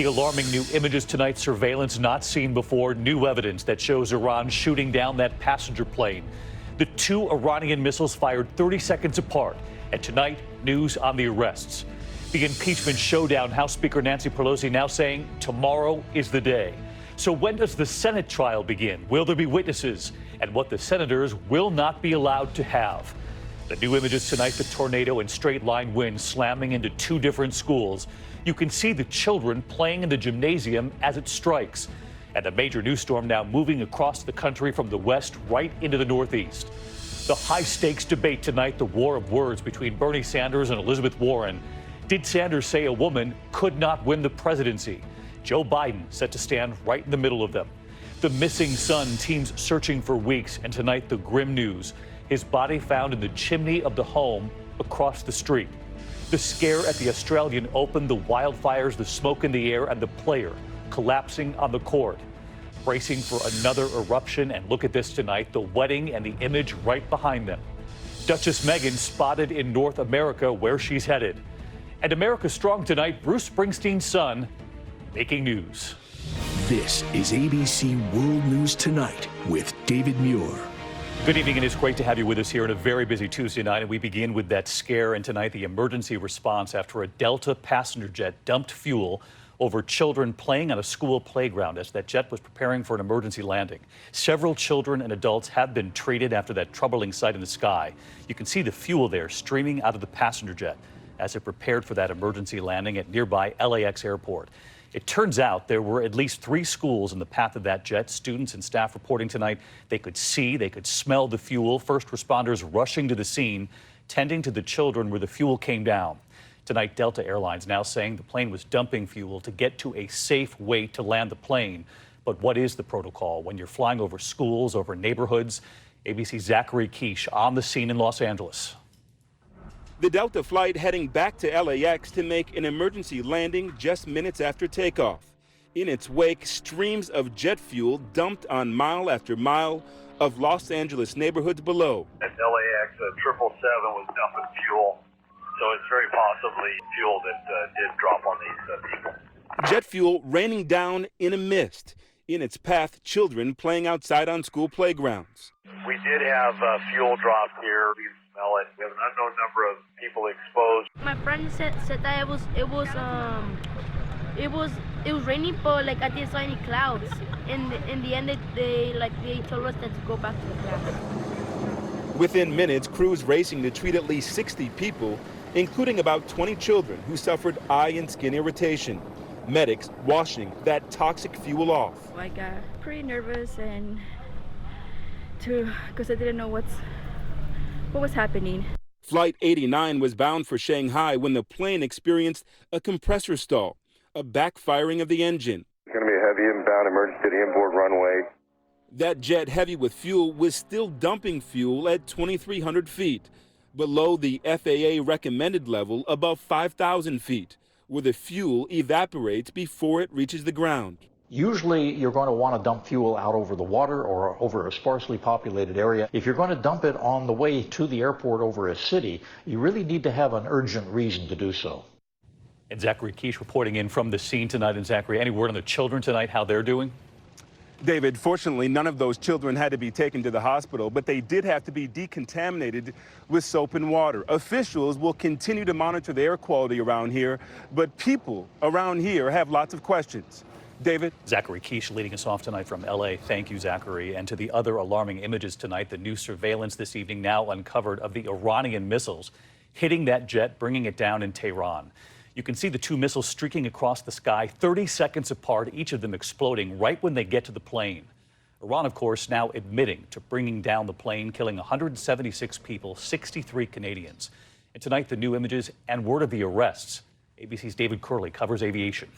The alarming new images tonight, surveillance not seen before, new evidence that shows Iran shooting down that passenger plane. The two Iranian missiles fired 30 seconds apart. And tonight, news on the arrests. The impeachment showdown, House Speaker Nancy Pelosi now saying tomorrow is the day. So when does the Senate trial begin? Will there be witnesses? And what the senators will not be allowed to have. The new images tonight, the tornado and straight line winds slamming into two different schools. You can see the children playing in the gymnasium as it strikes. And a major news storm now moving across the country from the west right into the northeast. The high stakes debate tonight, the war of words between Bernie Sanders and Elizabeth Warren. Did Sanders say a woman could not win the presidency? Joe Biden set to stand right in the middle of them. The missing son, teams searching for weeks, and tonight the grim news. His body found in the chimney of the home across the street. The scare at the Australian Open, the wildfires, the smoke in the air, and the player collapsing on the court. Bracing for another eruption, and look at this tonight, the wedding and the image right behind them. Duchess Meghan spotted in North America where she's headed. And America Strong tonight, Bruce Springsteen's son making news. This is ABC World News Tonight with David Muir. Good evening, and it's great to have you with us here on a very busy Tuesday night. And we begin with that scare, and tonight the emergency response after a Delta passenger jet dumped fuel over children playing on a school playground as that jet was preparing for an emergency landing. Several children and adults have been treated after that troubling sight in the sky. You can see the fuel there streaming out of the passenger jet as it prepared for that emergency landing at nearby LAX airport. It turns out there were at least 3 schools in the path of that jet. Students and staff reporting tonight they could see, they could smell the fuel. First responders rushing to the scene, tending to the children where the fuel came down. Tonight, Delta Airlines now saying the plane was dumping fuel to get to a safe way to land the plane. But what is the protocol when you're flying over schools, over neighborhoods? ABC's Zachary Quiche on the scene in Los Angeles. The Delta flight heading back to LAX to make an emergency landing just minutes after takeoff. In its wake, streams of jet fuel dumped on mile after mile of Los Angeles neighborhoods below. At LAX, 777 was dumping fuel, so it's very possibly fuel that did drop on these people. Jet fuel raining down in a mist. In its path, children playing outside on school playgrounds. We did have fuel drop here. We smell it. We have an unknown number of people exposed. My friend said that it was raining, but like I didn't see any clouds. In the end, they told us that to go back to the clouds. Within minutes, crews racing to treat at least 60 people, including about 20 children who suffered eye and skin irritation. Medics washing that toxic fuel off. I got pretty nervous because I didn't know what was happening. Flight 89 was bound for Shanghai when the plane experienced a compressor stall, a backfiring of the engine. It's going to be a heavy inbound emergency to the inboard runway. That jet heavy with fuel was still dumping fuel at 2,300 feet, below the FAA recommended level above 5,000 feet, where the fuel evaporates before it reaches the ground. Usually you're going to want to dump fuel out over the water or over a sparsely populated area. If you're going to dump it on the way to the airport over a city, you really need to have an urgent reason to do so. And Zachary Quiche reporting in from the scene tonight. And Zachary, any word on the children tonight, how they're doing? David, fortunately, none of those children had to be taken to the hospital, but they did have to be decontaminated with soap and water. Officials will continue to monitor the air quality around here, but people around here have lots of questions. David? Zachary Quiche leading us off tonight from L.A. Thank you, Zachary. And to the other alarming images tonight, the new surveillance this evening now uncovered of the Iranian missiles hitting that jet, bringing it down in Tehran. You can see the 2 missiles streaking across the sky, 30 seconds apart, each of them exploding right when they get to the plane. Iran, of course, now admitting to bringing down the plane, killing 176 people, 63 Canadians. And tonight, the new images and word of the arrests. ABC's David Curley covers aviation.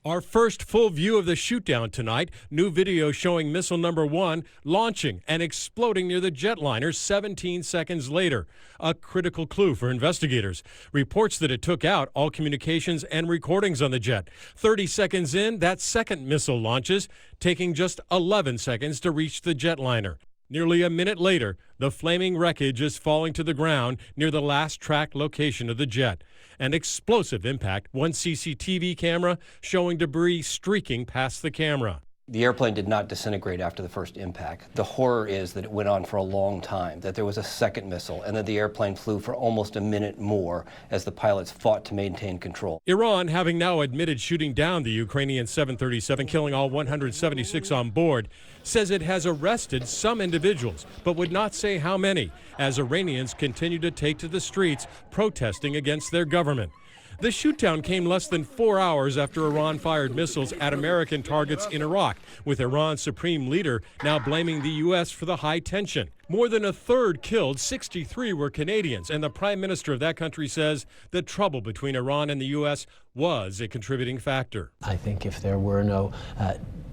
Our first full view of the shootdown tonight. New video showing missile number 1 launching and exploding near the jetliner 17 seconds later. A critical clue for investigators. Reports that it took out all communications and recordings on the jet. 30 seconds in, that second missile launches, taking just 11 seconds to reach the jetliner. Nearly a minute later, the flaming wreckage is falling to the ground near the last track location of the jet. An explosive impact, one CCTV camera showing debris streaking past the camera. The airplane did not disintegrate after the first impact. The horror is that it went on for a long time, that there was a second missile, and that the airplane flew for almost a minute more as the pilots fought to maintain control. Iran, having now admitted shooting down the Ukrainian 737, killing all 176 on board, says it has arrested some individuals, but would not say how many, as Iranians continue to take to the streets protesting against their government. The shootdown came less than 4 hours after Iran fired missiles at American targets in Iraq, with Iran's supreme leader now blaming the U.S. for the high tension. More than a third killed, 63 were Canadians, and the prime minister of that country says the trouble between Iran and the U.S. was a contributing factor. I think if there were no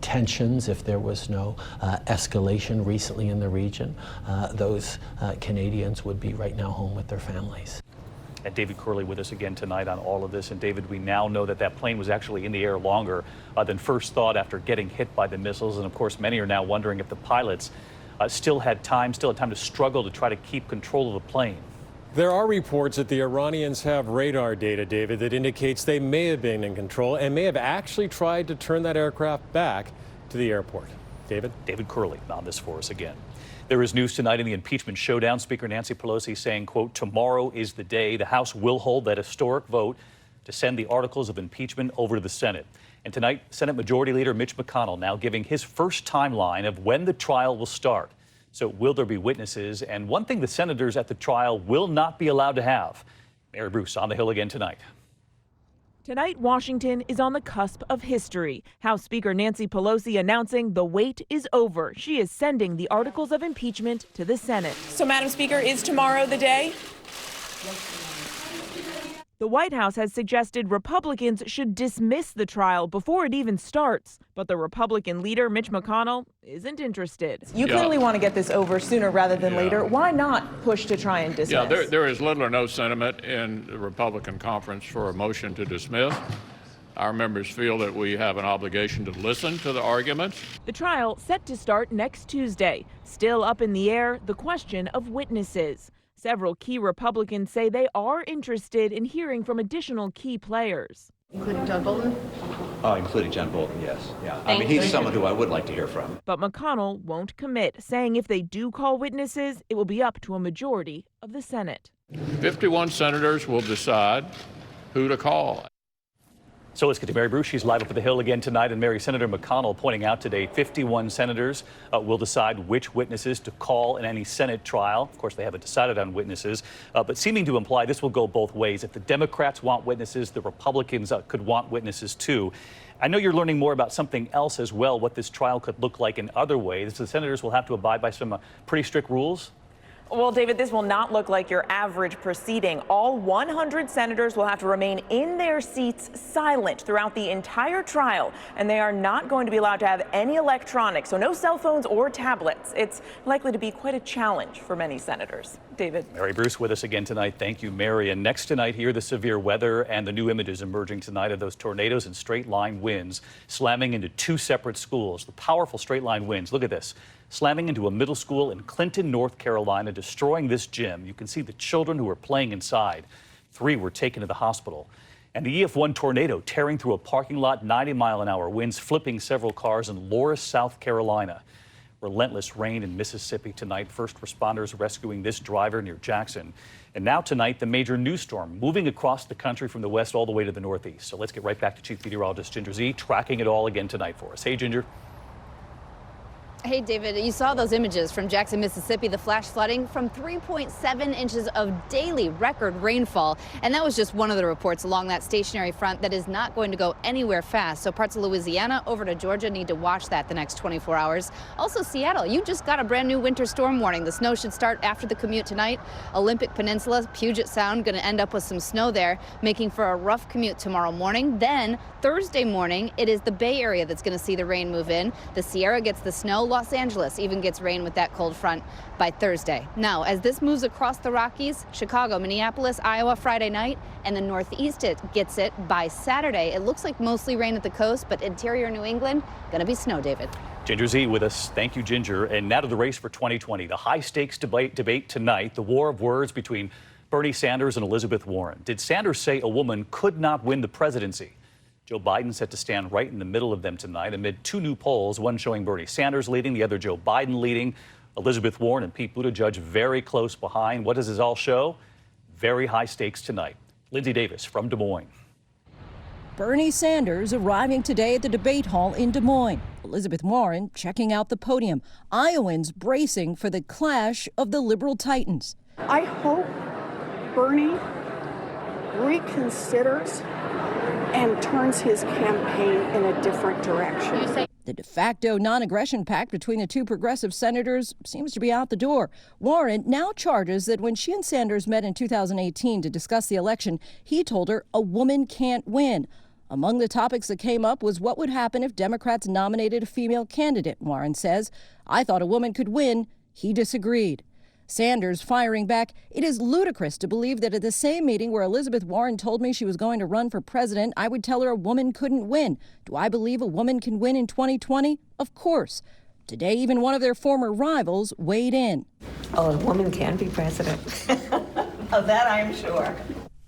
tensions, if there was no escalation recently in the region, those Canadians would be right now home with their families. And David Curley with us again tonight on all of this. And David, we now know that that plane was actually in the air longer than first thought after getting hit by the missiles. And of course, many are now wondering if the pilots still had time to struggle to try to keep control of the plane. There are reports that the Iranians have radar data, David, that indicates they may have been in control and may have actually tried to turn that aircraft back to the airport. David? David Curley on this for us again. There is news tonight in the impeachment showdown. Speaker Nancy Pelosi saying, quote, tomorrow is the day the House will hold that historic vote to send the articles of impeachment over to the Senate. And tonight, Senate Majority Leader Mitch McConnell now giving his first timeline of when the trial will start. So will there be witnesses? And one thing the senators at the trial will not be allowed to have. Mary Bruce on the Hill again tonight. Tonight, Washington is on the cusp of history. House Speaker Nancy Pelosi announcing the wait is over. She is sending the articles of impeachment to the Senate. So, Madam Speaker, is tomorrow the day? The White House has suggested Republicans should dismiss the trial before it even starts. But the Republican leader, Mitch McConnell, isn't interested. You clearly want to get this over sooner rather than later. Why not push to try and dismiss? Yeah, there is little or no sentiment in the Republican conference for a motion to dismiss. Our members feel that we have an obligation to listen to the arguments. The trial set to start next Tuesday. Still up in the air, the question of witnesses. Several key Republicans say they are interested in hearing from additional key players. Including John Bolton? Including John Bolton, yes. Yeah. I mean, he's someone who I would like to hear from. But McConnell won't commit, saying if they do call witnesses, it will be up to a majority of the Senate. 51 senators will decide who to call. So let's get to Mary Bruce. She's live up at the Hill again tonight. And Mary, Senator McConnell pointing out today 51 senators will decide which witnesses to call in any Senate trial. Of course, they haven't decided on witnesses, but seeming to imply this will go both ways. If the Democrats want witnesses, the Republicans could want witnesses too. I know you're learning more about something else as well, what this trial could look like in other ways. The senators will have to abide by some pretty strict rules. Well, David, this will not look like your average proceeding. All 100 senators will have to remain in their seats silent throughout the entire trial, and they are not going to be allowed to have any electronics, so no cell phones or tablets. It's likely to be quite a challenge for many senators. David. Mary Bruce with us again tonight. Thank you, Mary. And next tonight here, the severe weather and the new images emerging tonight of those tornadoes and straight line winds slamming into two separate schools. The powerful straight line winds. Look at this. Slamming into a middle school in Clinton, North Carolina, destroying this gym. You can see the children who were playing inside. 3 were taken to the hospital. And the EF1 tornado tearing through a parking lot, 90-mile-an-hour winds, flipping several cars in Loris, South Carolina. Relentless rain in Mississippi tonight. First responders rescuing this driver near Jackson. And now tonight, the major news storm moving across the country from the west all the way to the northeast. So let's get right back to Chief Meteorologist Ginger Zee tracking it all again tonight for us. Hey, Ginger. Hey, David, you saw those images from Jackson, Mississippi, the flash flooding from 3.7 inches of daily record rainfall. And that was just one of the reports along that stationary front that is not going to go anywhere fast. So parts of Louisiana over to Georgia need to watch that the next 24 hours. Also, Seattle, you just got a brand new winter storm warning. The snow should start after the commute tonight. Olympic Peninsula, Puget Sound, going to end up with some snow there, making for a rough commute tomorrow morning. Then Thursday morning, it is the Bay Area that's going to see the rain move in. The Sierra gets the snow. Los Angeles even gets rain with that cold front by Thursday. Now, as this moves across the Rockies, Chicago, Minneapolis, Iowa Friday night, and the Northeast it gets it by Saturday. It looks like mostly rain at the coast, but interior New England, going to be snow, David. Ginger Zee with us. Thank you, Ginger. And now to the race for 2020. The high-stakes debate tonight, the war of words between Bernie Sanders and Elizabeth Warren. Did Sanders say a woman could not win the presidency? Joe Biden set to stand right in the middle of them tonight amid two new polls, one showing Bernie Sanders leading, the other Joe Biden leading. Elizabeth Warren and Pete Buttigieg very close behind. What does this all show? Very high stakes tonight. Lindsay Davis from Des Moines. Bernie Sanders arriving today at the debate hall in Des Moines. Elizabeth Warren checking out the podium. Iowans bracing for the clash of the liberal titans. I hope Bernie reconsiders and turns his campaign in a different direction. The de facto non-aggression pact between the two progressive senators seems to be out the door. Warren now charges that when she and Sanders met in 2018 to discuss the election, he told her a woman can't win. Among the topics that came up was what would happen if Democrats nominated a female candidate. Warren says, "I thought a woman could win." He disagreed. Sanders firing back, "It is ludicrous to believe that at the same meeting where Elizabeth Warren told me she was going to run for president, I would tell her a woman couldn't win. Do I believe a woman can win in 2020? Of course." Today, even one of their former rivals weighed in. Oh, a woman can be president. Of that I'm sure.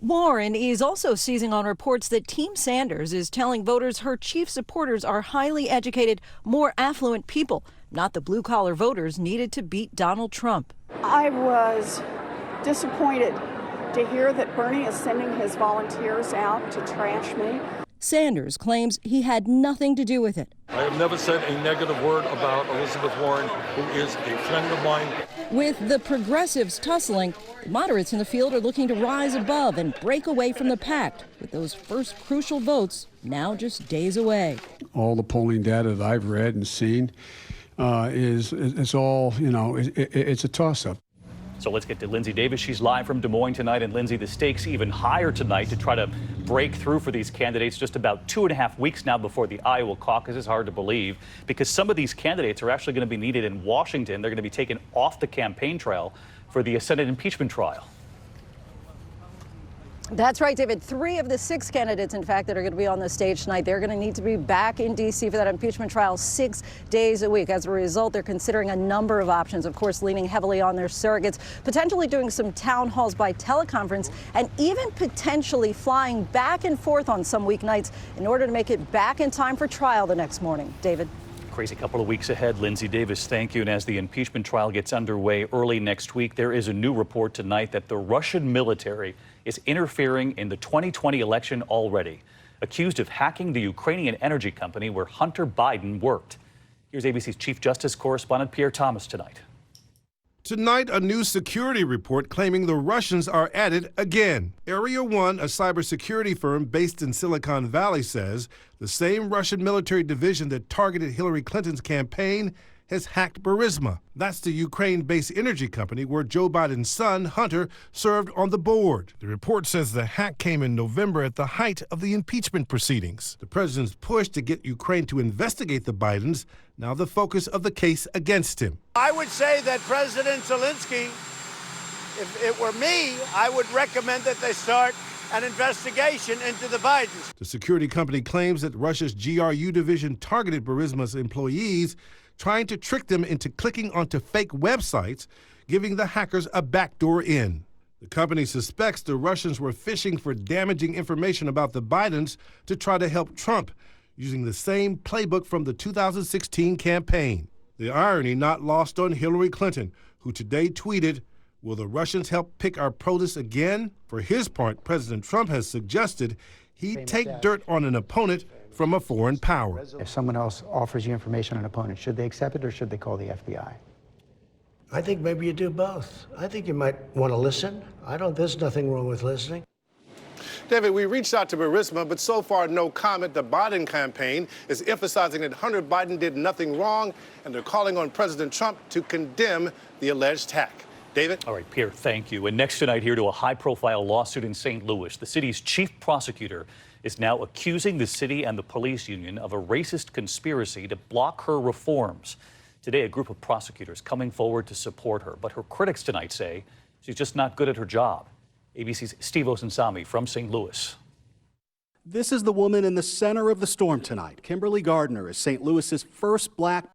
Warren is also seizing on reports that Team Sanders is telling voters her chief supporters are highly educated, more affluent people, not the blue-collar voters needed to beat Donald Trump. I was disappointed to hear that Bernie is sending his volunteers out to trash me. Sanders claims he had nothing to do with it. I have never said a negative word about Elizabeth Warren, who is a friend of mine. With the progressives tussling, the moderates in the field are looking to rise above and break away from the pact, with those first crucial votes now just days away. All the polling data that I've read and seen it's all, it's a toss-up. So let's get to Lindsay Davis. She's live from Des Moines tonight. And Lindsay, the stakes even higher tonight to try to break through for these candidates just about 2.5 weeks now before the Iowa caucus. Is hard to believe because some of these candidates are actually going to be needed in Washington. They're going to be taken off the campaign trail for the Senate impeachment trial. That's right, David. 3 of the 6 candidates, in fact, that are going to be on the stage tonight, they're going to need to be back in D.C. for that impeachment trial 6 days a week. As a result, they're considering a number of options, of course, leaning heavily on their surrogates, potentially doing some town halls by teleconference, and even potentially flying back and forth on some weeknights in order to make it back in time for trial the next morning. David. Crazy couple of weeks ahead. Lindsay Davis, thank you. And as the impeachment trial gets underway early next week, there is a new report tonight that the Russian military is interfering in the 2020 election already, accused of hacking the Ukrainian energy company where Hunter Biden worked. Here's ABC's Chief Justice correspondent Pierre Thomas tonight. Tonight, a new security report claiming the Russians are at it again. Area 1, a cybersecurity firm based in Silicon Valley, says the same Russian military division that targeted Hillary Clinton's campaign has hacked Burisma. That's the Ukraine-based energy company where Joe Biden's son, Hunter, served on the board. The report says the hack came in November at the height of the impeachment proceedings. The president's push to get Ukraine to investigate the Bidens, now the focus of the case against him. I would say that President Zelensky, if it were me, I would recommend that they start an investigation into the Bidens. The security company claims that Russia's GRU division targeted Burisma's employees, trying to trick them into clicking onto fake websites, giving the hackers a backdoor in. The company suspects the Russians were fishing for damaging information about the Bidens to try to help Trump, using the same playbook from the 2016 campaign. The irony not lost on Hillary Clinton, who today tweeted, "Will the Russians help pick our protests again?" For his part, President Trump has suggested he'd take dirt on an opponent from a foreign power. If someone else offers you information on an opponent, should they accept it or should they call the FBI? I think maybe you do both. I think you might want to listen. There's nothing wrong with listening. David, we reached out to Burisma, but so far no comment. The Biden campaign is emphasizing that Hunter Biden did nothing wrong, and they're calling on President Trump to condemn the alleged hack. David? All right, Pierre, thank you. And next tonight, here to a high-profile lawsuit in St. Louis. The city's chief prosecutor is now accusing the city and the police union of a racist conspiracy to block her reforms. Today, a group of prosecutors coming forward to support her, but her critics tonight say she's just not good at her job. ABC's Steve Osunsami from St. Louis. This is the woman in the center of the storm tonight. Kimberly Gardner is St. Louis's first black